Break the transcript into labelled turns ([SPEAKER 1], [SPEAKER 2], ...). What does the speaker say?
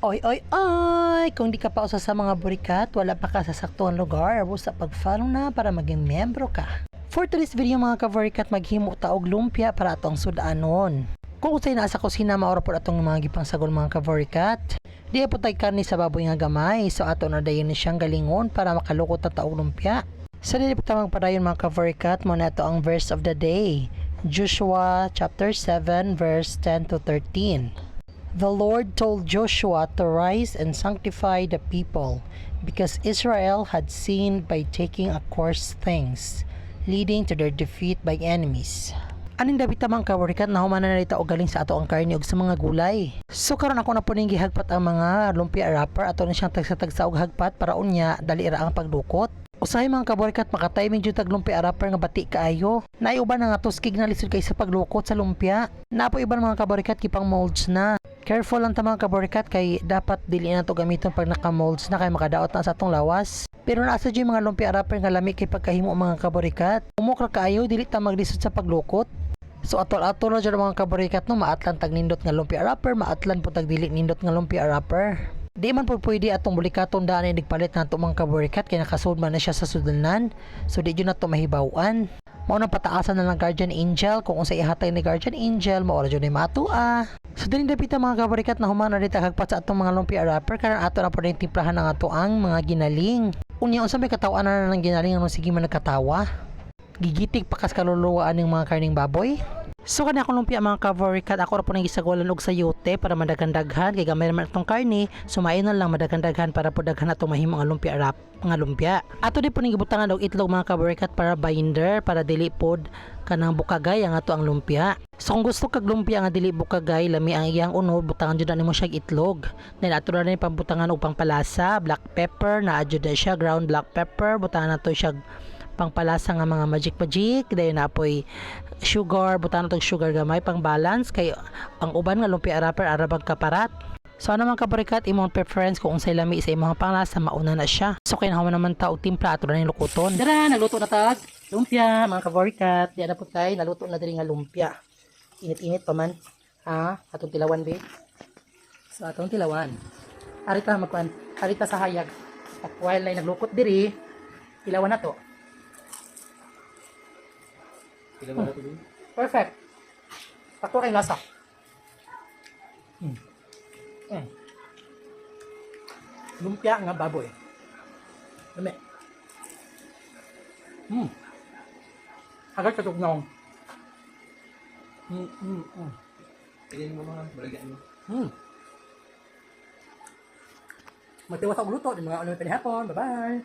[SPEAKER 1] Oy, oy, oy! Kung di ka pa usa sa mga burikat, wala pa ka sa saktuang lugar, busa pag-follow na para maging membro ka. For today's video mga ka-burikat, maghimo ta og lumpia para atong sudanon. Kung usay na sa kusina, maura po atong mga gipang sagol mga ka-burikat. Di po tay karni sa baboy nga gamay, so ato na dayon siyang galingon para makalukot na taog lumpia. Sa dili po tamang padayon mga ka-burikat, mo na ito ang verse of the day. Joshua chapter 7 verse 10 to 13. The Lord told Joshua to rise and sanctify the people, because Israel had sinned by taking a course things, leading to their defeat by enemies. Aning David tamang kawarikat na humana na dito o galing sa ato ang karne og sa mga gulay. So karon ako na po ning gihagpat ang mga lumpia wrapper ato na siyang tagsa-tagsa og hagpat para unya dali ra ang pagdukot. Usahay mga kaborikat, makatay medyo tag lumpia wrapper nga bati kaayo. Naiuban na nga tuskig na lisod kay sa paglukot sa lumpia. Napo iban mga kaborikat kipang molds na. Careful lang ta mga kaborikat kay dapat dili na to gamiton pag naka-molds na kay makadaot na sa atong lawas. Pero naasa dyan mga lumpia wrapper nga lami kay pagkahimo mga kaborikat. Umukra kaayo dili ta maglisod sa paglukot. So atol-atol na dyan mga kaborikat no, maatlan tag nindot nga lumpia wrapper, maatlan po tag dili nindot nga lumpia wrapper. Di man po pwede atong bulikaton daan ay nagpalit na ito mga kaborikat kaya nakasud man na siya sa sudanan. So di dyan na ito mahibawan. Mao na pataasan na lang guardian angel, kung unsay ihatay ni guardian angel maura dyan ay matua. So din dapita mga kaborikat na humana dito hagpat sa atong mga lumpia wrapper karon ato na po rin timplahan ng ato ang mga ginaling. Unya unsa may katawan na ng ginaling ano sige man nagkatawa. Gigitig pakas kaluluwaan ng mga karning baboy. So kana akong lumpia mga kaborikat, ako ra po nang gisagwalan og sayote para madaghan-daghan kay gamay naman atong karne, sumayon na lang madaghan-daghan para po daghan atong mahimo nga lumpia wrap, nga lumpia. Ato di po ning gibutangan og itlog mga kaborikat para binder para dili pod kanang bukagay ang ato ang lumpia. So kung gusto kag lumpia nga dili bukagay, lami ang iyang unod, butangan jud nimo siya itlog. Then ato na rin pambutangan og pangpalasa, black pepper, na jud siya ground black pepper, butangan nato siya pangpalasa nga mga magic dayon napoy sugar, butangan nato sugar gamay pang balance kay ang uban nga lumpia wrapper arabag kaparat. So ano mga kaborikat, imong preference kung unsay lami sa imong panglasa, mauna na siya. So kay naman naman ta og timpla ato na ning lukuton. Dara nagluto na tag lumpia mga kaborikat. Di na pud kay naluto na diri nga lumpia. Init-init pa man. Ha, atong tilawan be. So atong tilawan. Arita magkuan, arita sa hayag. At while ay naglukot diri, tilawan na to. Tilawan na to. Perfect. Takto kay lasa. Lumpia nga baboy. Lami. Agad sa tugnong.
[SPEAKER 2] Pilin mo mga balagan mo.
[SPEAKER 1] Magtiwas ako luto. Mga ulit pa ni hapon. Bye-bye.